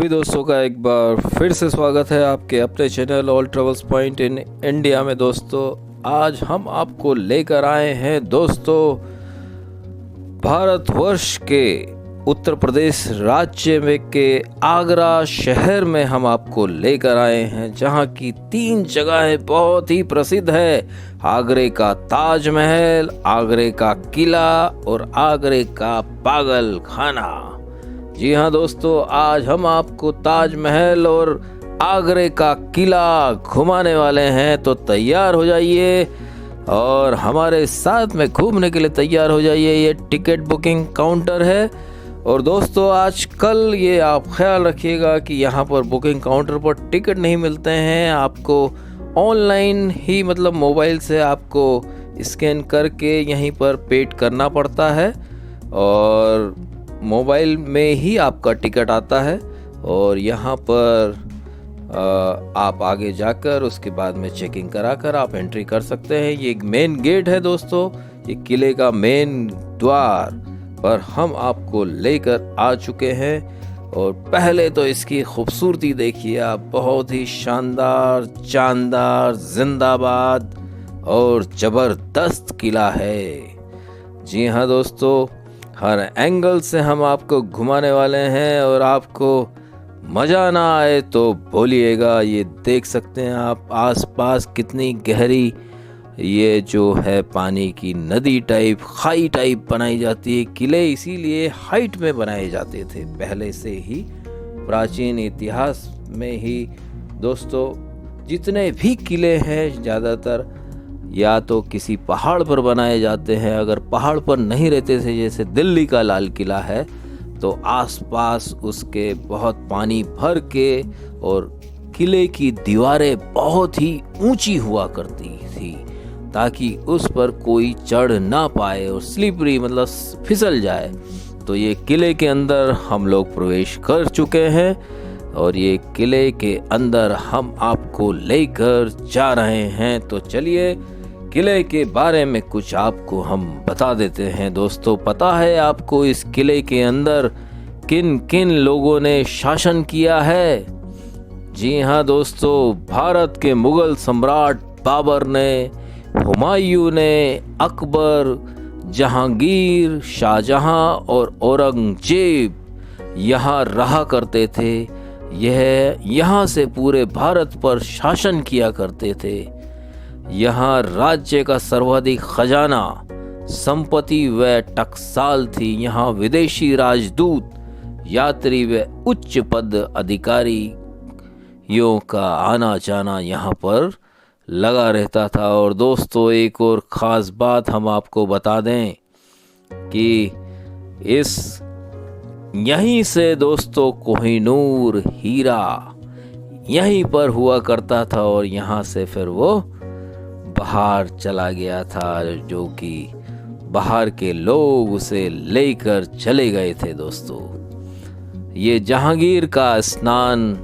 सभी दोस्तों का एक बार फिर से स्वागत है आपके अपने channel all travels point in India में। दोस्तों आज हम आपको लेकर आए हैं दोस्तों भारतवर्ष के उत्तर प्रदेश राज्य में के आगरा शहर में हम आपको लेकर आए हैं, जहां की 3 जगहें बहुत ही प्रसिद्ध है। आगरे का ताजमहल, आगरे का किला और आगरे का पागल खाना। जी हाँ दोस्तों, आज हम आपको ताजमहल और आगरे का किला घुमाने वाले हैं, तो तैयार हो जाइए और हमारे साथ में घूमने के लिए तैयार हो जाइए। ये टिकट बुकिंग काउंटर है और दोस्तों आजकल ये आप ख्याल रखिएगा कि यहाँ पर बुकिंग काउंटर पर टिकट नहीं मिलते हैं, आपको ऑनलाइन ही मतलब मोबाइल से आपको स्कैन करके यहीं पर पेड करना पड़ता है और मोबाइल में ही आपका टिकट आता है। और यहाँ पर आप आगे जाकर उसके बाद में चेकिंग कराकर आप एंट्री कर सकते हैं। ये एक मेन गेट है दोस्तों, ये किले का मेन द्वार पर हम आपको लेकर आ चुके हैं। और पहले तो इसकी खूबसूरती देखिए आप, बहुत ही शानदार, जानदार, जिंदाबाद और ज़बरदस्त किला है। जी हाँ दोस्तों, हर एंगल से हम आपको घुमाने वाले हैं और आपको मज़ा ना आए तो बोलिएगा। ये देख सकते हैं आप आसपास कितनी गहरी ये जो है पानी की नदी टाइप, खाई टाइप बनाई जाती है। किले इसीलिए हाइट में बनाए जाते थे पहले से ही, प्राचीन इतिहास में ही दोस्तों। जितने भी किले हैं ज़्यादातर या तो किसी पहाड़ पर बनाए जाते हैं, अगर पहाड़ पर नहीं रहते थे जैसे दिल्ली का लाल किला है तो आसपास उसके बहुत पानी भर के और किले की दीवारें बहुत ही ऊंची हुआ करती थी ताकि उस पर कोई चढ़ ना पाए और स्लिपरी मतलब फिसल जाए। तो ये किले के अंदर हम लोग प्रवेश कर चुके हैं और ये किले के अंदर हम आपको लेकर जा रहे हैं। तो चलिए किले के बारे में कुछ आपको हम बता देते हैं दोस्तों। पता है आपको इस किले के अंदर किन किन लोगों ने शासन किया है? जी हाँ दोस्तों, भारत के मुगल सम्राट बाबर ने, हुमायूं ने, अकबर, जहांगीर, शाहजहां और औरंगजेब यहाँ रहा करते थे। यह यहाँ से पूरे भारत पर शासन किया करते थे। यहाँ राज्य का सर्वाधिक खजाना, संपत्ति व टकसाल थी। यहाँ विदेशी राजदूत, यात्री व उच्च पद अधिकारियों का आना जाना यहाँ पर लगा रहता था। और दोस्तों एक और ख़ास बात हम आपको बता दें कि इस यहीं से दोस्तों कोहिनूर हीरा यहीं पर हुआ करता था और यहाँ से फिर वो बाहर चला गया था, जो कि बाहर के लोग उसे लेकर चले गए थे दोस्तों। ये जहांगीर का स्नान,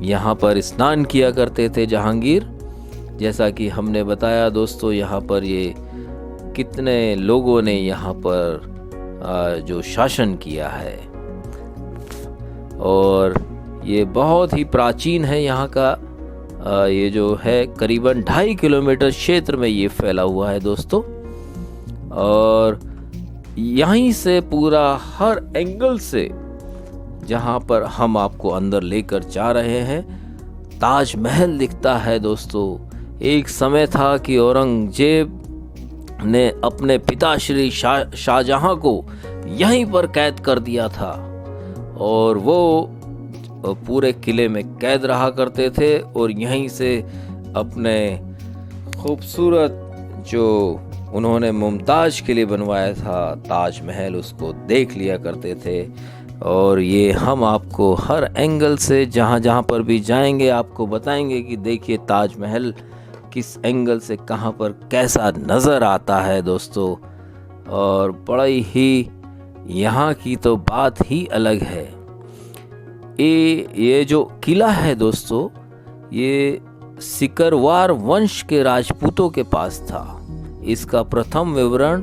यहाँ पर स्नान किया करते थे जहांगीर, जैसा कि हमने बताया दोस्तों। यहाँ पर ये कितने लोगों ने यहाँ पर जो शासन किया है और ये बहुत ही प्राचीन है। यहाँ का ये जो है करीबन 2.5 किलोमीटर क्षेत्र में ये फैला हुआ है दोस्तों। और यहीं से पूरा हर एंगल से जहाँ पर हम आपको अंदर लेकर जा रहे हैं ताजमहल दिखता है दोस्तों। एक समय था कि औरंगजेब ने अपने पिता श्री शाहजहां को यहीं पर कैद कर दिया था और वो पूरे किले में कैद रहा करते थे और यहीं से अपने खूबसूरत जो उन्होंने मुमताज़ के लिए बनवाया था ताजमहल, उसको देख लिया करते थे। और ये हम आपको हर एंगल से जहाँ जहाँ पर भी जाएंगे आपको बताएंगे कि देखिए ताजमहल किस एंगल से कहाँ पर कैसा नज़र आता है दोस्तों। और बड़ी ही यहाँ की तो बात ही अलग है। ये जो किला है दोस्तों, ये सिकरवार वंश के राजपूतों के पास था। इसका प्रथम विवरण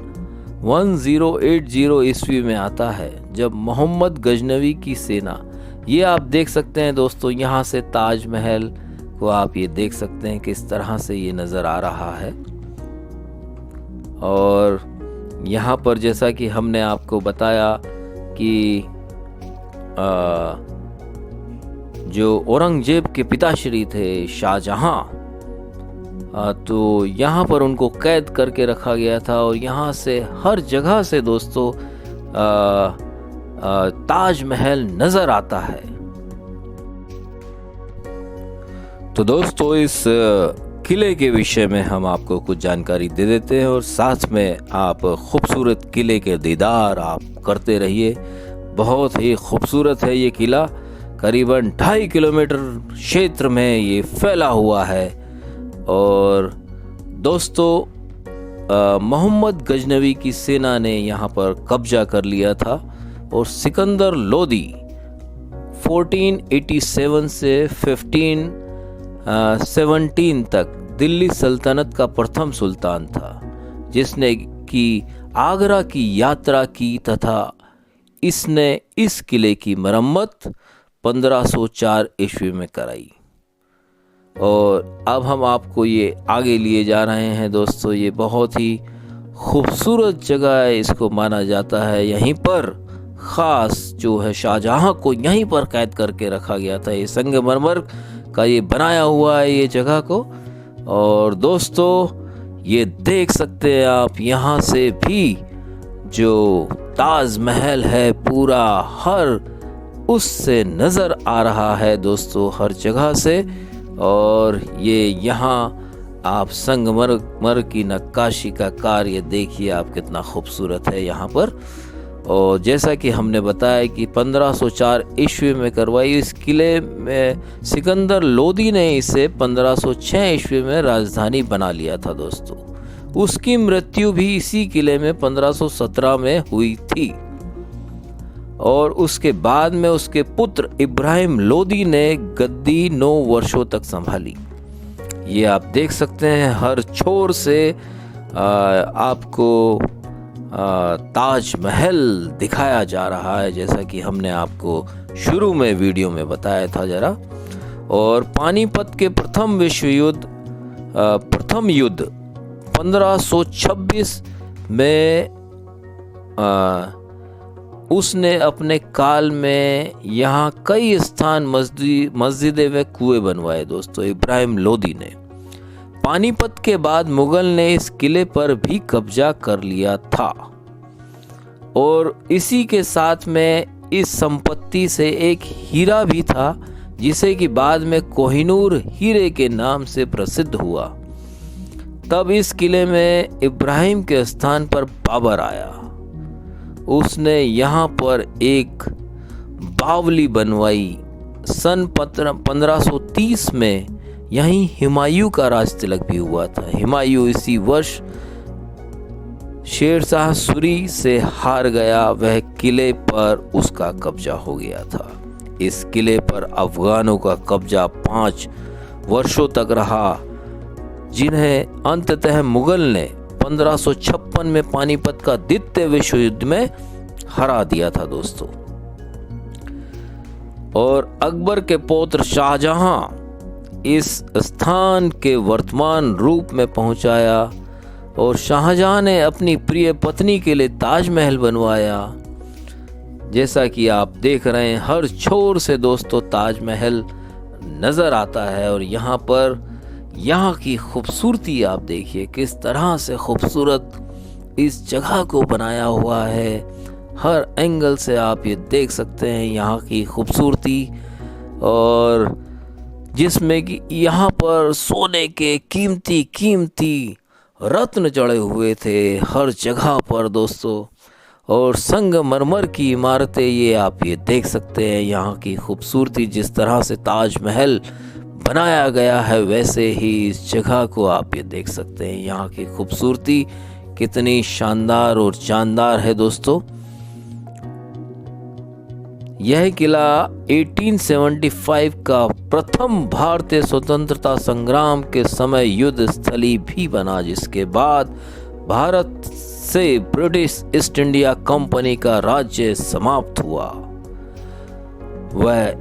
1080 ईस्वी में आता है, जब मोहम्मद गजनवी की सेना ये आप देख सकते हैं दोस्तों, यहाँ से ताजमहल को आप ये देख सकते हैं किस तरह से ये नज़र आ रहा है। और यहाँ पर जैसा कि हमने आपको बताया कि जो औरंगजेब के पिताश्री थे शाहजहां, तो यहाँ पर उनको कैद करके रखा गया था। और यहाँ से हर जगह से दोस्तों ताजमहल नजर आता है। तो दोस्तों इस किले के विषय में हम आपको कुछ जानकारी दे देते हैं और साथ में आप खूबसूरत किले के दीदार आप करते रहिए। बहुत ही खूबसूरत है ये किला, करीबन 2.5 किलोमीटर क्षेत्र में ये फैला हुआ है। और दोस्तों मोहम्मद गजनवी की सेना ने यहाँ पर कब्जा कर लिया था और सिकंदर लोदी 1487 से 1517 तक दिल्ली सल्तनत का प्रथम सुल्तान था, जिसने की आगरा की यात्रा की तथा इसने इस किले की मरम्मत 1504 ईस्वी में कराई। और अब हम आपको ये आगे लिए जा रहे हैं दोस्तों। ये बहुत ही खूबसूरत जगह है, इसको माना जाता है यहीं पर ख़ास जो है शाहजहां को यहीं पर कैद करके रखा गया था। ये संगमरमर का ये बनाया हुआ है ये जगह को। और दोस्तों ये देख सकते हैं आप, यहाँ से भी जो ताजमहल है पूरा हर उससे नज़र आ रहा है दोस्तों, हर जगह से। और ये यहाँ आप संगमरमर की नक्काशी का कार्य देखिए आप, कितना खूबसूरत है यहाँ पर। और जैसा कि हमने बताया कि 1504 ईस्वी में करवाई। इस किले में सिकंदर लोदी ने इसे 1506 ईस्वी में राजधानी बना लिया था दोस्तों। उसकी मृत्यु भी इसी किले में 1517 में हुई थी। और उसके बाद में उसके पुत्र इब्राहिम लोदी ने गद्दी 9 वर्षों तक संभाली। ये आप देख सकते हैं हर छोर से आपको ताजमहल दिखाया जा रहा है, जैसा कि हमने आपको शुरू में वीडियो में बताया था जरा। और पानीपत के प्रथम विश्व युद्ध प्रथम युद्ध 1526 में उसने अपने काल में यहाँ कई स्थान मस्जिदें व कुएं बनवाए दोस्तों, इब्राहिम लोदी ने। पानीपत के बाद मुगल ने इस किले पर भी कब्जा कर लिया था। और इसी के साथ में इस संपत्ति से एक हीरा भी था, जिसे कि बाद में कोहिनूर हीरे के नाम से प्रसिद्ध हुआ। तब इस किले में इब्राहिम के स्थान पर बाबर आया। उसने यहाँ पर एक बावली बनवाई। सन 1530 में यहीं हुमायूं का राज तिलक भी हुआ था। हुमायूं इसी वर्ष शेरशाह सूरी से हार गया, वह किले पर उसका कब्जा हो गया था। इस किले पर अफगानों का कब्जा 5 वर्षों तक रहा, जिन्हें अंततः मुगल ने 1556 में पानीपत का द्वितीय विश्व युद्ध में हरा दिया था दोस्तों। और अकबर के पौत्र शाहजहां इस स्थान के वर्तमान रूप में पहुंचाया। और शाहजहां ने अपनी प्रिय पत्नी के लिए ताजमहल बनवाया। जैसा कि आप देख रहे हैं हर छोर से दोस्तों ताजमहल नजर आता है। और यहाँ पर यहाँ की खूबसूरती आप देखिए, किस तरह से खूबसूरत इस जगह को बनाया हुआ है। हर एंगल से आप ये देख सकते हैं यहाँ की खूबसूरती। और जिसमें कि यहाँ पर सोने के कीमती रत्न जड़े हुए थे हर जगह पर दोस्तों। और संगमरमर की इमारतें ये आप ये देख सकते हैं यहाँ की खूबसूरती। जिस तरह से ताजमहल बनाया गया है वैसे ही इस जगह को आप ये देख सकते हैं। यहाँ की खूबसूरती कितनी शानदार और जानदार है दोस्तों। यह किला 1875 का प्रथम भारतीय स्वतंत्रता संग्राम के समय युद्ध स्थली भी बना, जिसके बाद भारत से ब्रिटिश ईस्ट इंडिया कंपनी का राज्य समाप्त हुआ। वह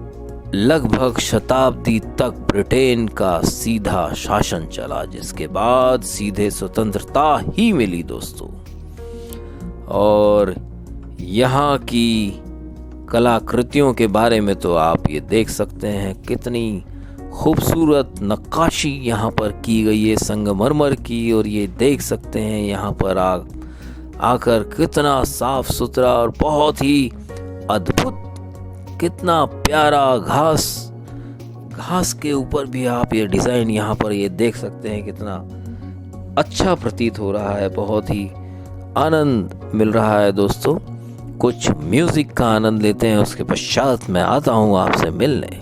लगभग शताब्दी तक ब्रिटेन का सीधा शासन चला, जिसके बाद सीधे स्वतंत्रता ही मिली दोस्तों। और यहाँ की कलाकृतियों के बारे में तो आप ये देख सकते हैं, कितनी खूबसूरत नक्काशी यहाँ पर की गई है संगमरमर की। और ये देख सकते हैं यहाँ पर आकर कितना साफ सुथरा और बहुत ही अद्भुत, कितना प्यारा घास के ऊपर भी आप ये डिज़ाइन यहाँ पर ये देख सकते हैं, कितना अच्छा प्रतीत हो रहा है। बहुत ही आनंद मिल रहा है दोस्तों। कुछ म्यूजिक का आनंद लेते हैं, उसके पश्चात मैं आता हूँ आपसे मिलने।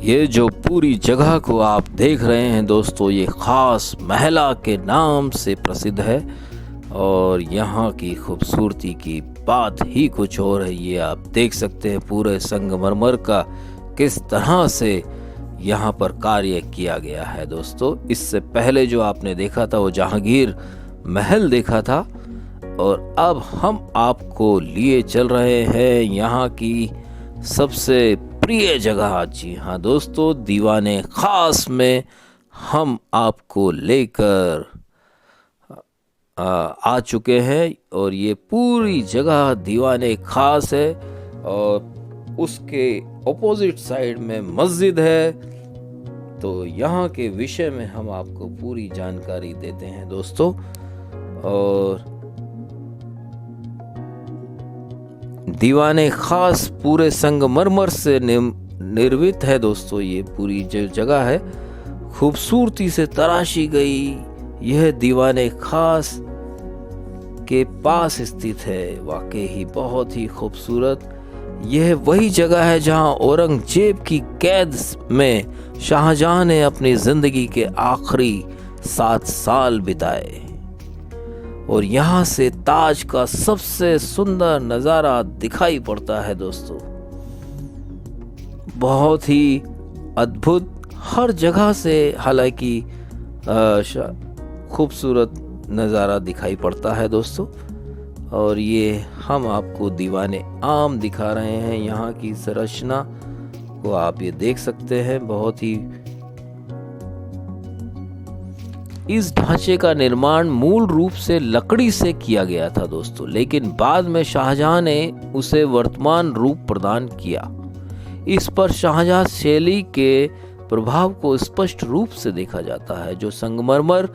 ये जो पूरी जगह को आप देख रहे हैं दोस्तों, ये खास महला के नाम से प्रसिद्ध है। और यहाँ की खूबसूरती की बात ही कुछ और है। ये आप देख सकते हैं पूरे संगमरमर का किस तरह से यहाँ पर कार्य किया गया है दोस्तों। इससे पहले जो आपने देखा था वो जहांगीर महल देखा था, और अब हम आपको लिए चल रहे हैं यहाँ की सबसे प्रिय जगह। जी हाँ दोस्तों, दीवाने खास में हम आपको लेकर आ चुके हैं। और ये पूरी जगह दीवाने खास है, और उसके ऑपोजिट साइड में मस्जिद है। तो यहाँ के विषय में हम आपको पूरी जानकारी देते हैं दोस्तों। और दीवाने खास पूरे संगमरमर से निर्मित है दोस्तों। ये पूरी जो जगह है खूबसूरती से तराशी गई। यह दीवाने खास के पास स्थित है, वाकई ही बहुत ही खूबसूरत। यह वही जगह है जहां औरंगजेब की कैद में शाहजहां ने अपनी जिंदगी के आखिरी 7 साल बिताए। और यहाँ से ताज का सबसे सुंदर नज़ारा दिखाई पड़ता है दोस्तों। बहुत ही अद्भुत हर जगह से हालांकि खूबसूरत नज़ारा दिखाई पड़ता है दोस्तों। और ये हम आपको दीवाने आम दिखा रहे हैं। यहाँ की संरचना को आप ये देख सकते हैं। बहुत ही इस ढांचे का निर्माण मूल रूप से लकड़ी से किया गया था दोस्तों, लेकिन बाद में शाहजहां ने उसे वर्तमान रूप प्रदान किया। इस पर शाहजहां शैली के प्रभाव को स्पष्ट रूप से देखा जाता है, जो संगमरमर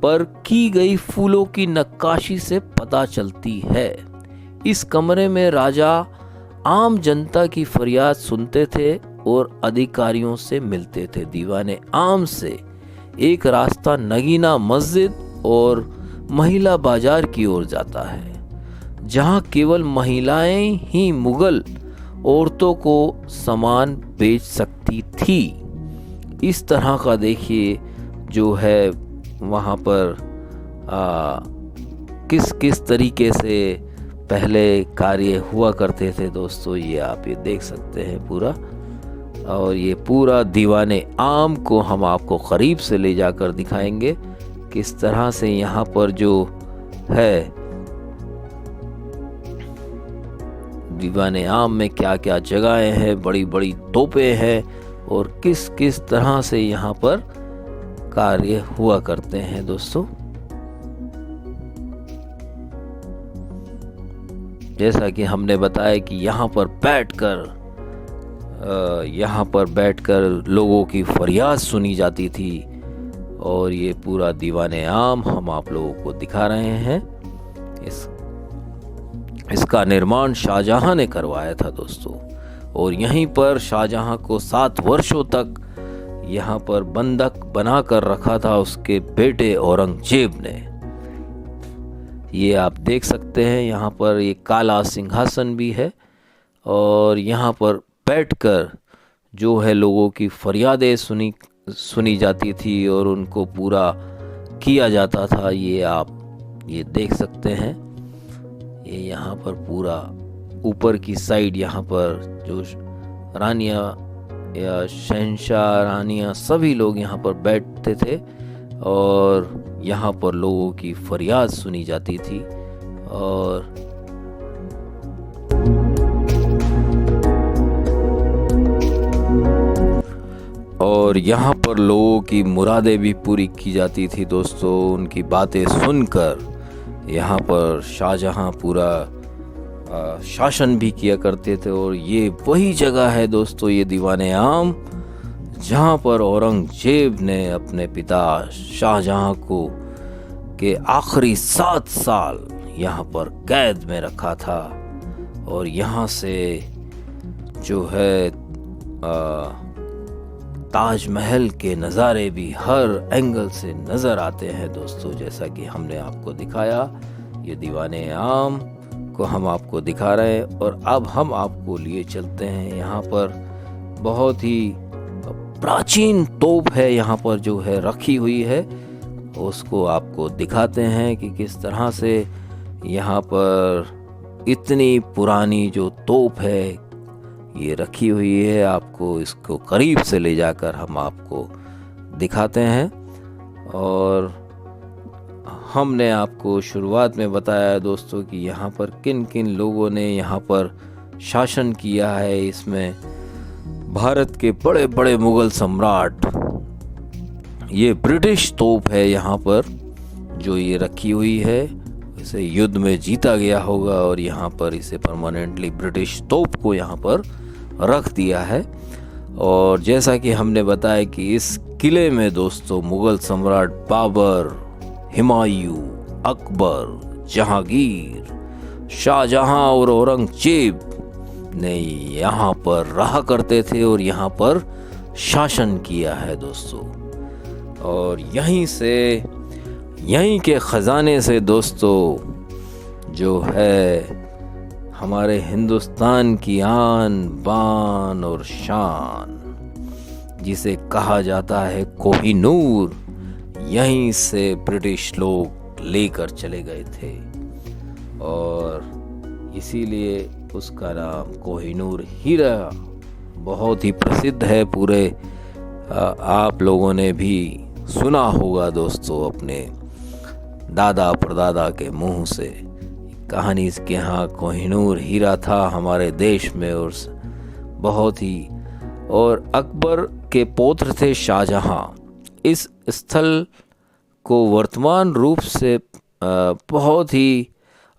पर की गई फूलों की नक्काशी से पता चलती है। इस कमरे में राजा आम जनता की फरियाद सुनते थे और अधिकारियों से मिलते थे। दीवाने आम से एक रास्ता नगीना मस्जिद और महिला बाजार की ओर जाता है, जहां केवल महिलाएं ही मुगल औरतों को सामान बेच सकती थी। इस तरह का देखिए जो है वहां पर किस किस तरीके से पहले कार्य हुआ करते थे दोस्तों, ये आप ये देख सकते हैं पूरा। और ये पूरा दीवाने आम को हम आपको करीब से ले जाकर दिखाएंगे किस तरह से यहाँ पर जो है दीवाने आम में क्या क्या जगहें हैं, बड़ी बड़ी तोपें हैं, और किस किस तरह से यहाँ पर कार्य हुआ करते हैं दोस्तों। जैसा कि हमने बताया कि यहाँ पर बैठकर लोगों की फरियाद सुनी जाती थी, और ये पूरा दीवाने आम हम आप लोगों को दिखा रहे हैं। इसका निर्माण शाहजहां ने करवाया था दोस्तों, और यहीं पर शाहजहां को 7 वर्षों तक यहाँ पर बंधक बना कर रखा था उसके बेटे औरंगजेब ने। ये आप देख सकते हैं, यहाँ पर ये काला सिंहासन भी है, और यहाँ पर बैठकर जो है लोगों की फरियादें सुनी जाती थी और उनको पूरा किया जाता था। ये आप ये देख सकते हैं, ये यहाँ पर पूरा ऊपर की साइड यहाँ पर जो रानियाँ या शहंशाह रानियाँ सभी लोग यहाँ पर बैठते थे, और यहाँ पर लोगों की फरियाद सुनी जाती थी। और यहाँ पर लोगों की मुरादें भी पूरी की जाती थी दोस्तों। उनकी बातें सुनकर यहाँ पर शाहजहां पूरा शासन भी किया करते थे। और ये वही जगह है दोस्तों, ये दीवाने आम, जहाँ पर औरंगजेब ने अपने पिता शाहजहां को के आखिरी 7 साल यहाँ पर कैद में रखा था। और यहाँ से जो है ताजमहल के नज़ारे भी हर एंगल से नज़र आते हैं दोस्तों। जैसा कि हमने आपको दिखाया, ये दीवाने आम को हम आपको दिखा रहे हैं। और अब हम आपको लिए चलते हैं, यहाँ पर बहुत ही प्राचीन तोप है यहाँ पर जो है रखी हुई है, उसको आपको दिखाते हैं कि किस तरह से यहाँ पर इतनी पुरानी जो तोप है ये रखी हुई है। आपको इसको करीब से ले जाकर हम आपको दिखाते हैं। और हमने आपको शुरुआत में बताया दोस्तों कि यहाँ पर किन किन लोगों ने यहाँ पर शासन किया है। इसमें भारत के बड़े बड़े मुगल सम्राट, ये ब्रिटिश तोप है यहाँ पर जो ये रखी हुई है, इसे युद्ध में जीता गया होगा और यहाँ पर इसे परमानेंटली ब्रिटिश तोप को यहाँ पर रख दिया है। और जैसा कि हमने बताया कि इस किले में दोस्तों मुगल सम्राट बाबर, हुमायूं, अकबर, जहांगीर, शाहजहां और औरंगजेब ने यहाँ पर रहा करते थे और यहाँ पर शासन किया है दोस्तों। और यहीं के खजाने से दोस्तों जो है हमारे हिंदुस्तान की आन बान और शान, जिसे कहा जाता है कोहिनूर, यहीं से ब्रिटिश लोग लेकर चले गए थे। और इसीलिए उसका नाम कोहिनूर हीरा बहुत ही प्रसिद्ध है। पूरे आप लोगों ने भी सुना होगा दोस्तों अपने दादा परदादा के मुंह से कहानी कि हाँ कोहिनूर हीरा था हमारे देश में। और अकबर के पौत्र थे शाहजहां। इस स्थल को वर्तमान रूप से बहुत ही,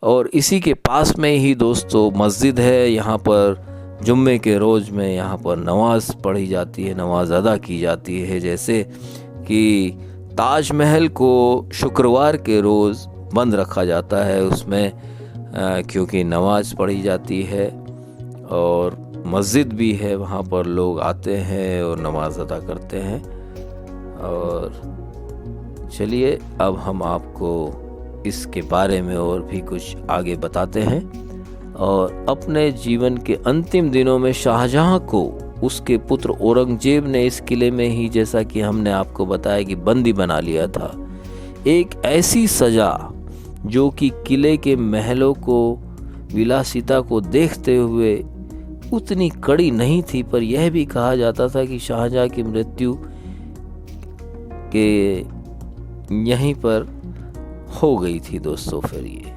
और इसी के पास में ही दोस्तों मस्जिद है। यहाँ पर जुम्मे के रोज़ में यहाँ पर नमाज पढ़ी जाती है, नमाज अदा की जाती है। जैसे कि ताजमहल को शुक्रवार के रोज़ बंद रखा जाता है उसमें, क्योंकि नमाज पढ़ी जाती है। और मस्जिद भी है, वहाँ पर लोग आते हैं और नमाज अदा करते हैं। और चलिए अब हम आपको इसके बारे में और भी कुछ आगे बताते हैं। और अपने जीवन के अंतिम दिनों में शाहजहां को उसके पुत्र औरंगजेब ने इस किले में ही, जैसा कि हमने आपको बताया, कि बंदी बना लिया था। एक ऐसी सजा जो कि किले के महलों को, विलासिता को देखते हुए उतनी कड़ी नहीं थी, पर यह भी कहा जाता था कि शाहजहां की मृत्यु के यहीं पर हो गई थी दोस्तों फिर ये।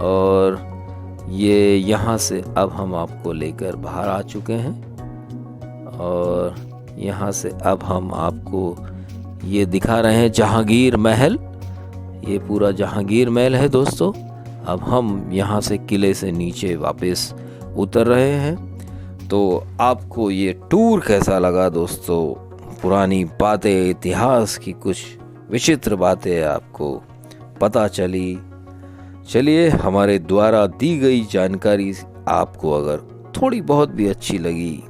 और ये यहाँ से अब हम आपको लेकर बाहर आ चुके हैं। और यहाँ से अब हम आपको ये दिखा रहे हैं जहांगीर महल। ये पूरा जहांगीर महल है दोस्तों। अब हम यहाँ से किले से नीचे वापस उतर रहे हैं। तो आपको ये टूर कैसा लगा दोस्तों? पुरानी बातें, इतिहास की कुछ विचित्र बातें आपको पता चली। चलिए, हमारे द्वारा दी गई जानकारी आपको अगर थोड़ी बहुत भी अच्छी लगी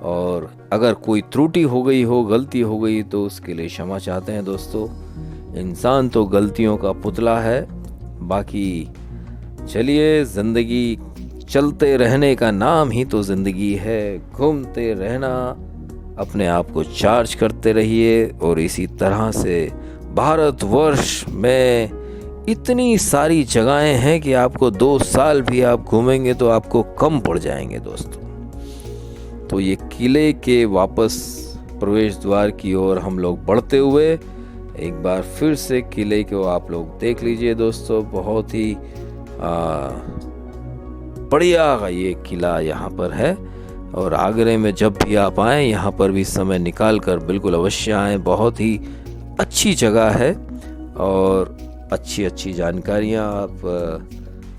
और अगर कोई त्रुटि हो गई हो, गलती हो गई, तो उसके लिए क्षमा चाहते हैं दोस्तों। इंसान तो गलतियों का पुतला है। बाकी चलिए, ज़िंदगी चलते रहने का नाम ही तो ज़िंदगी है। घूमते रहना, अपने आप को चार्ज करते रहिए। और इसी तरह से भारतवर्ष में इतनी सारी जगहें हैं कि आपको 2 साल भी आप घूमेंगे तो आपको कम पड़ जाएंगे दोस्तों। तो ये किले के वापस प्रवेश द्वार की ओर हम लोग बढ़ते हुए एक बार फिर से किले को आप लोग देख लीजिए दोस्तों। बहुत ही बढ़िया ये किला यहाँ पर है। और आगरे में जब भी आप आएँ, यहाँ पर भी समय निकाल कर बिल्कुल अवश्य आएँ। बहुत ही अच्छी जगह है और अच्छी जानकारियाँ आप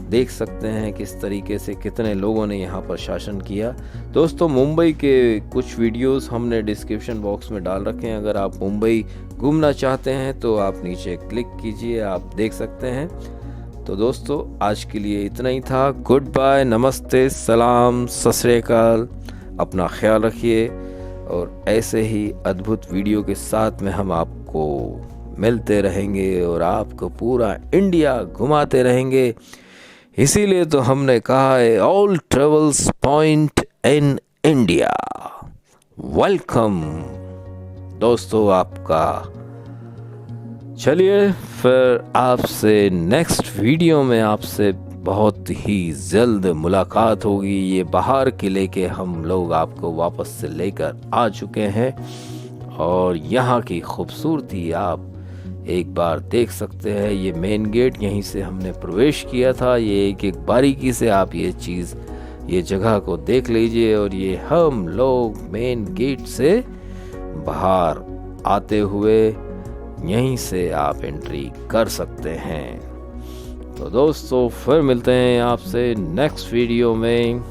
देख सकते हैं किस तरीके से कितने लोगों ने यहाँ पर शासन किया। दोस्तों, मुंबई के कुछ वीडियोस हमने डिस्क्रिप्शन बॉक्स में डाल रखे हैं। अगर आप मुंबई घूमना चाहते हैं तो आप नीचे क्लिक कीजिए, आप देख सकते हैं। तो दोस्तों, आज के लिए इतना ही था। गुड बाय, नमस्ते, सलाम, सत श्री अकाल। अपना ख्याल रखिए और ऐसे ही अद्भुत वीडियो के साथ में हम आपको मिलते रहेंगे और आपको पूरा इंडिया घुमाते रहेंगे। इसीलिए तो हमने कहा है, all travels point in India. Welcome दोस्तों आपका। चलिए, फिर आपसे नेक्स्ट वीडियो में आपसे बहुत ही जल्द मुलाकात होगी। ये बहार किले के हम लोग आपको वापस से लेकर आ चुके हैं और यहाँ की खूबसूरती आप एक बार देख सकते हैं। ये मेन गेट, यहीं से हमने प्रवेश किया था। ये एक बारीकी से आप ये जगह को देख लीजिए। और ये हम लोग मेन गेट से बाहर आते हुए यहीं से आप एंट्री कर सकते हैं। तो दोस्तों, फिर मिलते हैं आपसे नेक्स्ट वीडियो में।